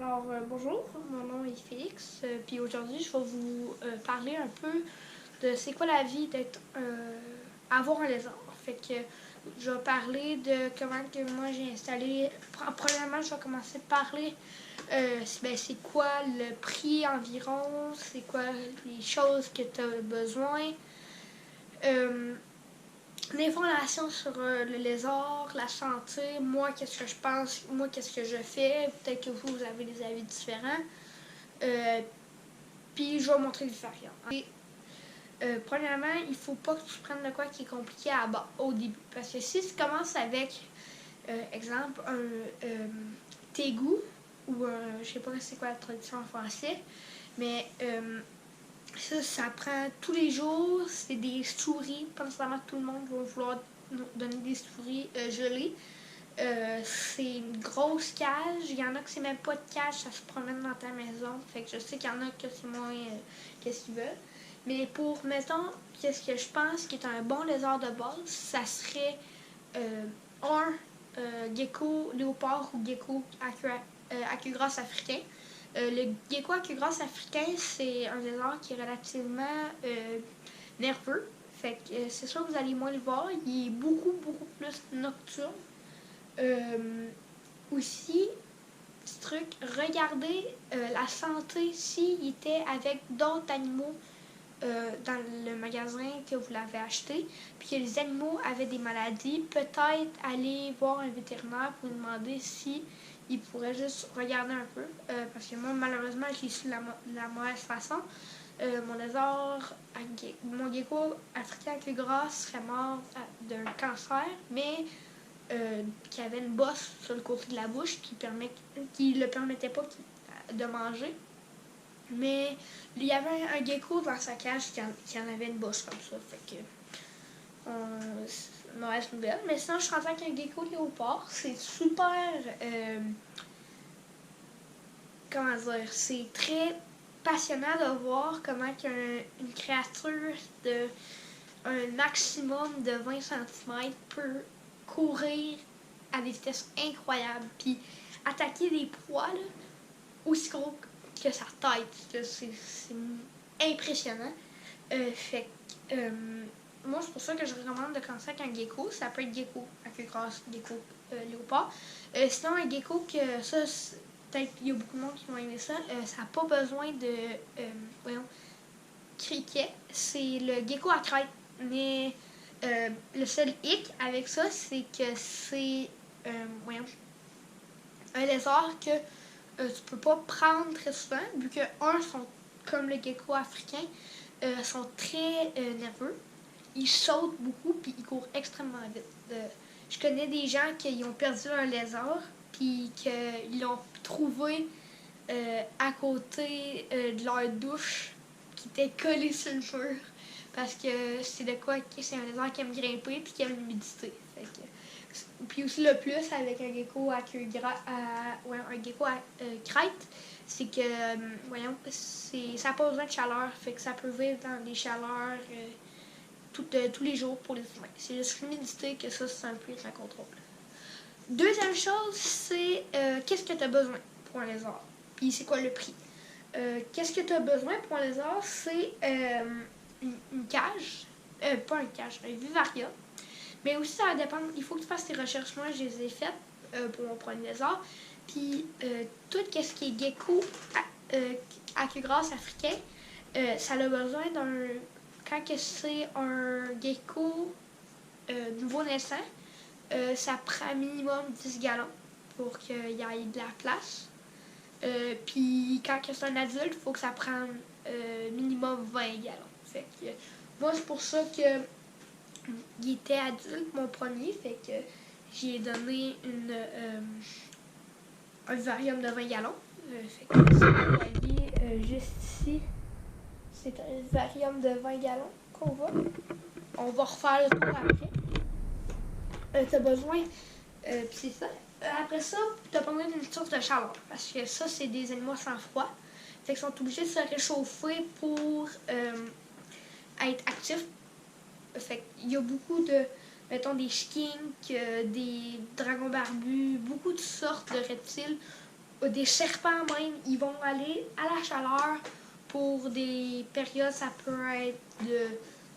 Alors, bonjour, mon nom est Félix, puis aujourd'hui, je vais vous parler un peu de c'est quoi la vie d'être avoir un lézard. Fait que je vais parler de comment que moi j'ai installé. Premièrement, je vais commencer par parler c'est quoi le prix environ, c'est quoi les choses que tu as besoin. L'information sur le lézard, la santé, moi qu'est-ce que je pense, moi qu'est-ce que je fais, peut-être que vous avez des avis différents. Puis je vais montrer les variantes. Premièrement, il ne faut pas que tu prennes de quoi qui est compliqué au début. Parce que si tu commences avec, exemple, un tégout, ou je sais pas c'est quoi la traduction en français, mais ça prend tous les jours, c'est des souris. Pas nécessairement tout le monde va vouloir donner des souris gelées. C'est une grosse cage. Il y en a que c'est même pas de cage, ça se promène dans ta maison. Fait que je sais qu'il y en a que c'est moins qu'est-ce qu'ils veulent. Mais pour, mettons, qu'est-ce que je pense qui est un bon lézard de base, ça serait un gecko léopard ou gecko acugras africain. Le gecko acugras africain, c'est un lézard qui est relativement nerveux. Fait que c'est sûr que vous allez moins le voir. Il est beaucoup plus nocturne. Aussi, petit truc, regardez la santé s'il était avec d'autres animaux dans le magasin que vous l'avez acheté, puis que les animaux avaient des maladies, peut-être aller voir un vétérinaire pour lui demander si il pourrait juste regarder un peu, parce que moi, malheureusement, je l'ai su de la mauvaise façon. Mon gecko africain avec le gras serait mort d'un cancer, mais qui avait une bosse sur le côté de la bouche qui le permettait pas de manger. Mais il y avait un gecko dans sa cage qui en avait une bosse comme ça. Fait que mauvaise nouvelle. Mais sinon, je suis rentrée avec un gecko léopard. C'est super comment dire, c'est très passionnant de voir comment une créature de un maximum de 20 cm peut courir à des vitesses incroyables, puis attaquer des proies là, aussi gros que sa tête. C'est impressionnant. Fait que, moi, c'est pour ça que je recommande de commencer avec un gecko. Ça peut être gecko à queue grasse, gecko léopard. Sinon, un gecko que ça, peut-être qu'il y a beaucoup de monde qui vont aimer ça. Ça n'a pas besoin de criquet. C'est le gecko à crête. Mais le seul hic avec ça, c'est que c'est un lézard que tu peux pas prendre très souvent, vu que, sont comme le gecko africain, sont très nerveux. Ils sautent beaucoup, puis ils courent extrêmement vite. Je connais des gens qui ont perdu un lézard, puis qu'ils l'ont trouvé à côté de leur douche, qui était collé sur le mur. Parce que c'est c'est un lézard qui aime grimper puis qui aime l'humidité. Puis aussi le plus avec un gecko à un gecko à crête, c'est que ça n'a pas besoin de chaleur, fait que ça peut vivre dans des chaleurs tous les jours pour les humains. C'est juste l'humidité que ça c'est un peu la contrôle. Deuxième chose, c'est qu'est-ce que tu as besoin pour un lézard? Puis c'est quoi le prix? Qu'est-ce que tu as besoin pour un lézard? C'est une cage, pas une cage, un vivarium. Mais aussi, ça va dépendre, il faut que tu fasses tes recherches. Moi, je les ai faites pour mon premier lézard. Puis, tout ce qui est gecko à queue grasse africain, ça a besoin d'un. Quand c'est un gecko nouveau-naissant, ça prend minimum 10 gallons pour qu'il y ait de la place. Puis, quand c'est un adulte, il faut que ça prenne minimum 20 gallons. Fait que, moi, c'est pour ça que il était adulte, mon premier, fait que j'ai donné un vivarium de 20 gallons. Fait que si vous voyez juste ici, c'est un vivarium de 20 gallons qu'on va. On va refaire le tour après. T'as besoin, puis c'est ça. Après ça, t'as besoin d'une source de chaleur, parce que ça, c'est des animaux sans froid. Fait qu'ils sont obligés de se réchauffer pour être actifs. Fait qu'il y a beaucoup de, mettons, des skinks, des dragons barbus, beaucoup de sortes de reptiles Des serpents même, ils vont aller à la chaleur pour des périodes, ça peut être de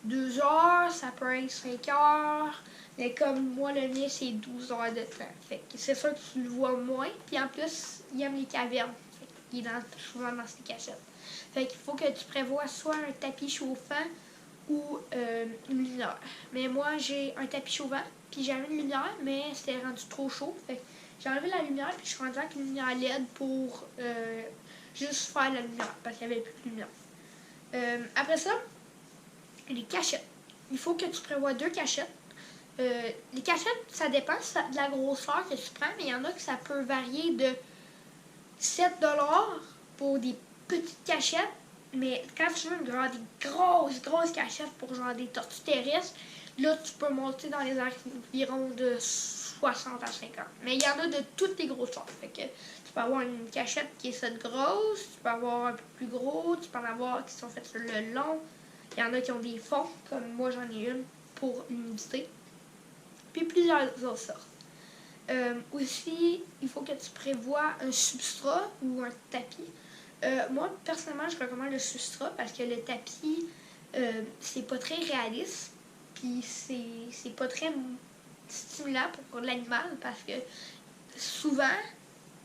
2 heures, ça peut être 5 heures. Mais comme moi, le mien, c'est 12 heures de temps. Fait que c'est sûr que tu le vois moins. Puis en plus, il aime les cavernes. Fait qu'il est souvent dans ses cachettes. Fait qu'il faut que tu prévois soit un tapis chauffant ou une lumière. Mais moi, j'ai un tapis chauffant, puis j'avais une lumière, mais c'était rendu trop chaud. Fait que j'ai enlevé la lumière, puis je suis rendue avec une lumière LED pour juste faire la lumière, parce qu'il n'y avait plus de lumière. Après ça, les cachettes. Il faut que tu prévois 2 cachettes. Les cachettes, ça dépend de la grosseur que tu prends, mais il y en a que ça peut varier de 7$ pour des petites cachettes. Mais quand tu veux des grosses cachettes pour genre des tortues terrestres, là, tu peux monter dans les environs de 60 à 50. Mais il y en a de toutes les grosseurs. Fait que tu peux avoir une cachette qui est cette grosse, tu peux avoir un peu plus gros, tu peux en avoir qui sont faites sur le long. Il y en a qui ont des fonds, comme moi j'en ai une pour l'humidité. Puis plusieurs autres sortes. Aussi, il faut que tu prévois un substrat ou un tapis. Moi, personnellement, je recommande le substrat parce que le tapis, c'est pas très réaliste. Puis c'est pas très stimulant pour l'animal parce que souvent,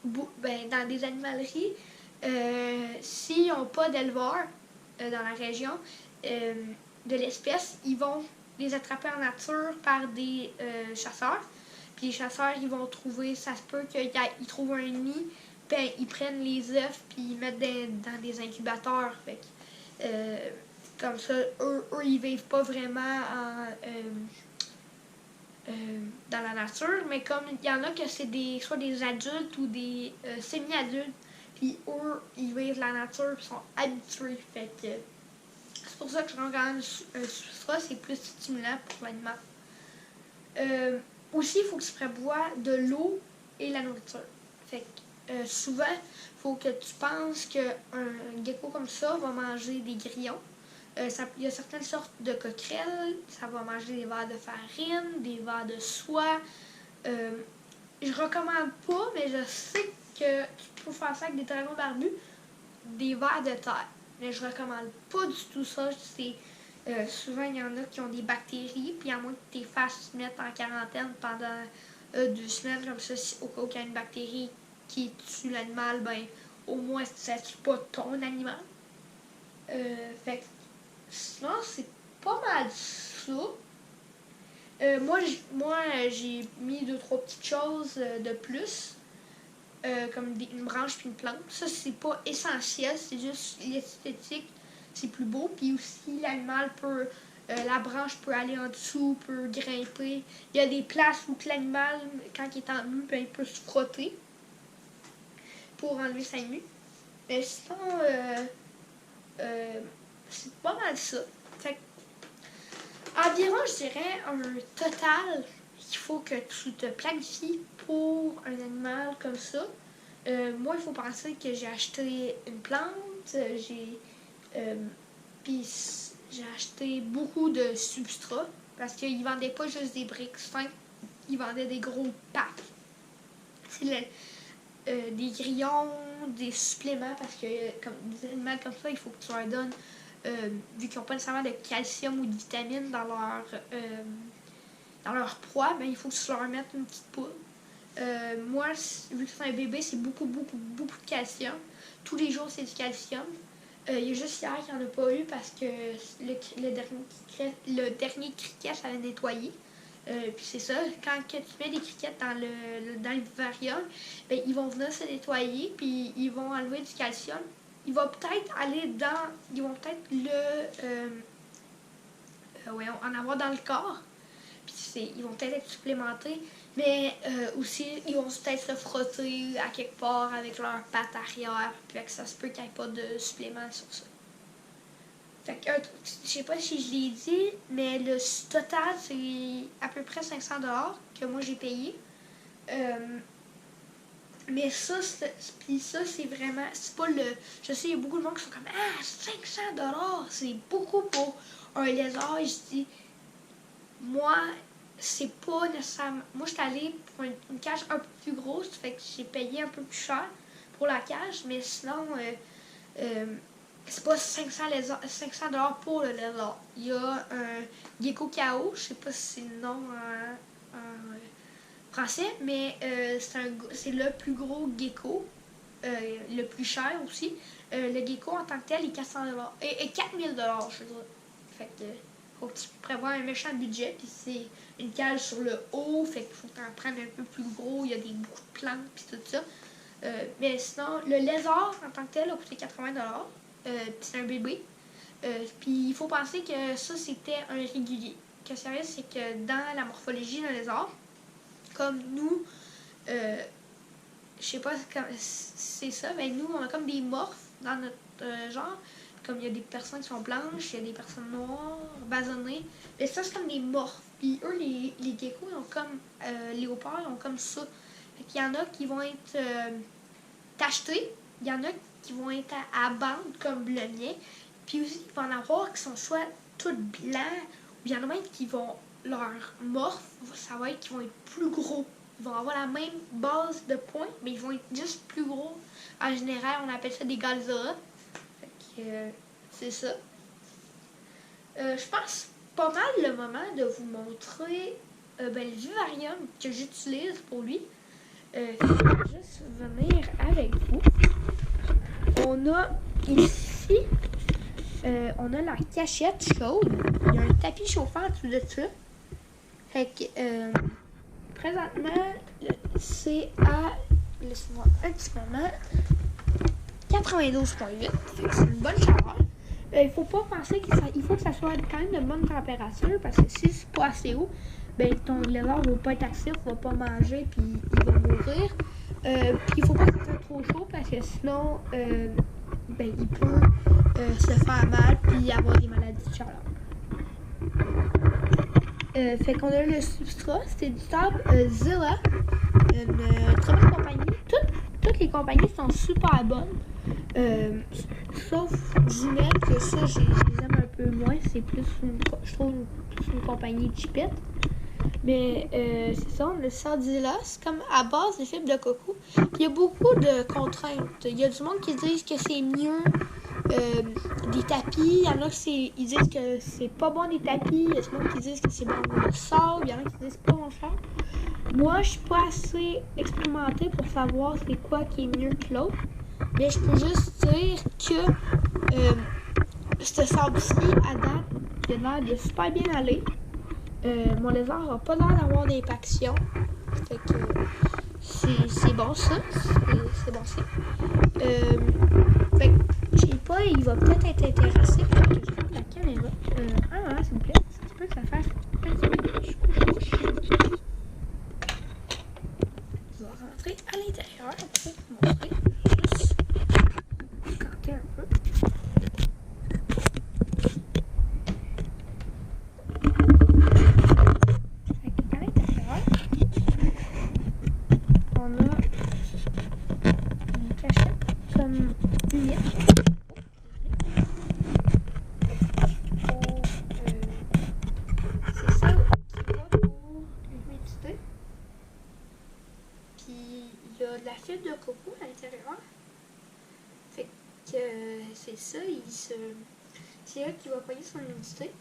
dans des animaleries, s'ils n'ont pas d'éleveur dans la région de l'espèce, ils vont les attraper en nature par des chasseurs. Puis les chasseurs, ils vont trouver, ça se peut qu'ils trouvent un nid, ben ils prennent les œufs puis ils mettent dans des incubateurs. Fait que, comme ça, eux, ils vivent pas vraiment dans la nature, mais comme il y en a que c'est soit des adultes ou des semi-adultes, puis eux, ils vivent la nature et sont habitués. Fait que c'est pour ça que je recommande un substrat, c'est plus stimulant pour l'animal. Aussi, il faut que tu prévois de l'eau et la nourriture. Fait que souvent, il faut que tu penses qu'un gecko comme ça va manger des grillons. Il y a certaines sortes de coquerelles. Ça va manger des vers de farine, des vers de soie. Je recommande pas, mais je sais que tu peux faire ça avec des dragons barbus, des vers de terre. Mais je recommande pas du tout ça. Souvent, il y en a qui ont des bactéries, puis à moins que tu fasses mettre en quarantaine pendant 2 semaines, comme ça, au cas où il y a une bactérie qui tue l'animal, ben au moins ça tue pas ton animal. Fait que sinon, c'est pas mal ça. Moi, j'ai mis 2-3 petites choses de plus, comme une branche puis une plante. Ça, c'est pas essentiel, c'est juste l'esthétique, c'est plus beau. Puis aussi, l'animal peut, la branche peut aller en dessous, peut grimper. Il y a des places où l'animal, quand il est en mue, ben, il peut se frotter pour enlever sa mue. Mais sinon, c'est pas mal ça. Fait environ, je dirais, un total qu'il faut que tu te planifies pour un animal comme ça. Moi, il faut penser que j'ai acheté une plante, puis j'ai acheté beaucoup de substrats parce qu'ils vendaient pas juste des briques simples, ils vendaient des gros packs. Des grillons, des suppléments parce que comme des animaux comme ça, il faut que tu leur donnes, vu qu'ils n'ont pas nécessairement de calcium ou de vitamines dans leur proie, ben, il faut que tu leur mettes une petite poudre. Moi, vu que c'est un bébé, c'est beaucoup de calcium. Tous les jours, c'est du calcium. Il y a juste hier qu'il n'y en a pas eu parce que le dernier criquet, ça avait nettoyé. Puis c'est ça, quand tu mets des criquettes dans le vivarium, ben, ils vont venir se nettoyer, puis ils vont enlever du calcium. Ils vont peut-être en avoir dans le corps, puis ils vont peut-être être supplémentés, mais aussi, ils vont peut-être se frotter à quelque part avec leurs pattes arrière, puis ça se peut qu'il n'y ait pas de supplément sur ça. Fait que, je sais pas si je l'ai dit, mais le total, c'est à peu près 500$ que moi j'ai payé. Mais ça, c'est vraiment, c'est pas le... Je sais, il y a beaucoup de monde qui sont comme « Ah, 500$, c'est beaucoup pour un lézard. » Je dis, moi, c'est pas nécessairement... Moi, je suis allée pour une cage un peu plus grosse, fait que j'ai payé un peu plus cher pour la cage, mais sinon, c'est pas 500 $ pour le lézard. Il y a un gecko chaos, je sais pas si c'est le nom en français, mais c'est le plus gros gecko, le plus cher aussi. Le gecko en tant que tel est 400 $ et 4000 $, je veux dire. Fait que faut que tu prévois un méchant budget, puis c'est une cage sur le haut, fait qu'il faut que tu en prennes un peu plus gros, il y a beaucoup de plantes, puis tout ça. Mais sinon, le lézard en tant que tel a coûté 80 $, puis c'est un bébé. Puis il faut penser que ça, c'était un régulier. Ce qui est sérieux, c'est que dans la morphologie d'un lézard, comme nous, je sais pas si c'est ça, mais nous, on a comme des morphes dans notre genre. Comme il y a des personnes qui sont blanches, il y a des personnes noires, basonnées. Mais ça, c'est comme des morphes. Puis eux, les geckos, ils ont comme léopards, ils ont comme ça. Fait qu'il y en a qui vont être tachetés, il y en a qui vont être à bande, comme le mien. Puis aussi, il va en avoir qui sont soit tout blancs, ou il y en a même qui vont, leur morph, ça va être qu'ils vont être plus gros. Ils vont avoir la même base de points, mais ils vont être juste plus gros. En général, on appelle ça des galzoras. C'est ça. Je pense pas mal le moment de vous montrer le vivarium que j'utilise pour lui. Je vais juste venir avec vous. On a ici, on a la cachette chaude. Il y a un tapis chauffant en dessous de ça. Fait que présentement, c'est à, laissez-moi un petit moment, 92,8. C'est une bonne chaleur. Il faut pas penser il faut que ça soit quand même de bonne température parce que si c'est pas assez haut, ton lézard va pas être actif, va pas manger puis il va mourir. Puis il faut pas que ça soit trop chaud parce que sinon il peut se faire mal puis avoir des maladies de chaleur. Fait qu'on a le substrat, c'est du sable Zilla, une très bonne compagnie. Toutes les compagnies sont super bonnes. Sauf Ginette, que ça, je les aime un peu moins. C'est plus, je trouve, une compagnie cheapette. Mais c'est ça, on a le Sardilla, c'est comme à base de fibres de coco. Puis il y a beaucoup de contraintes. Il y a du monde qui disent que c'est mieux des tapis. Il y en a qui disent que c'est pas bon des tapis. Il y a du monde qui disent que c'est bon le sable. Il y en a qui disent que c'est pas bon le sable. Moi, je suis pas assez expérimentée pour savoir c'est quoi qui est mieux que l'autre. Mais je peux juste dire que ce sable-ci, à date, il a l'air de super bien aller. Mon lézard n'a pas l'air d'avoir d'impaction. Fait que c'est bon ça. C'est bon ça. Fait que je sais pas, il va peut-être être intéressé pour que je fasse la caméra. S'il vous plaît. Ça se peut que ça fasse un petit peu de couche. Je vais rentrer à l'intérieur pour vous montrer. Juste canter un peu. À l'intérieur, on a une cachette comme humide. C'est ça qui va pour l'humidité. Puis il y a de la fibre de coco à l'intérieur. Fait que c'est ça, c'est là qu'il va pogner son humidité.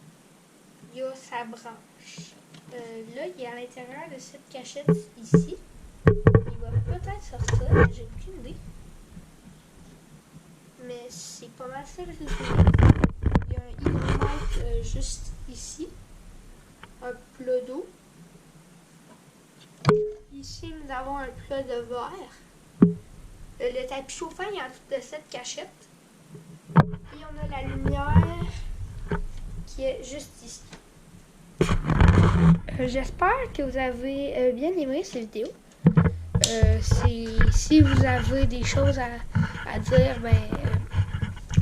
Il y a sa branche. Là, il est à l'intérieur de cette cachette ici. Il va peut-être sortir, j'ai aucune idée. Mais c'est pas mal ça le résumé. Il y a un hydromètre juste ici. Un plat d'eau. Ici, nous avons un plat de verre. Le tapis chauffant est en dessous de cette cachette. Et on a la lumière qui est juste ici. J'espère que vous avez bien aimé cette vidéo. Si vous avez des choses à dire,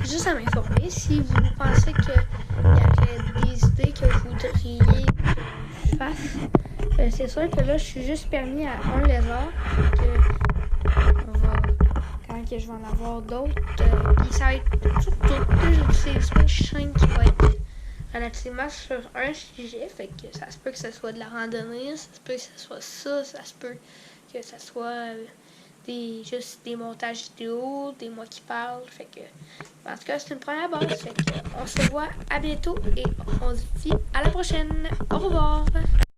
juste à m'informer. Si vous pensez qu'il y aurait des idées que vous voudriez que je fasse, c'est sûr que là, je suis juste permis à un lézard. Quand que je vais en avoir d'autres, puis ça va être tout. C'est une chaîne qui va être relativement sur un sujet, fait que ça se peut que ce soit de la randonnée, ça se peut que ce soit ça se peut que ce soit juste des montages vidéo, des moi qui parle. Fait que, en tout cas, c'est une première base. Fait que, on se voit à bientôt et on se dit à la prochaine. Au revoir!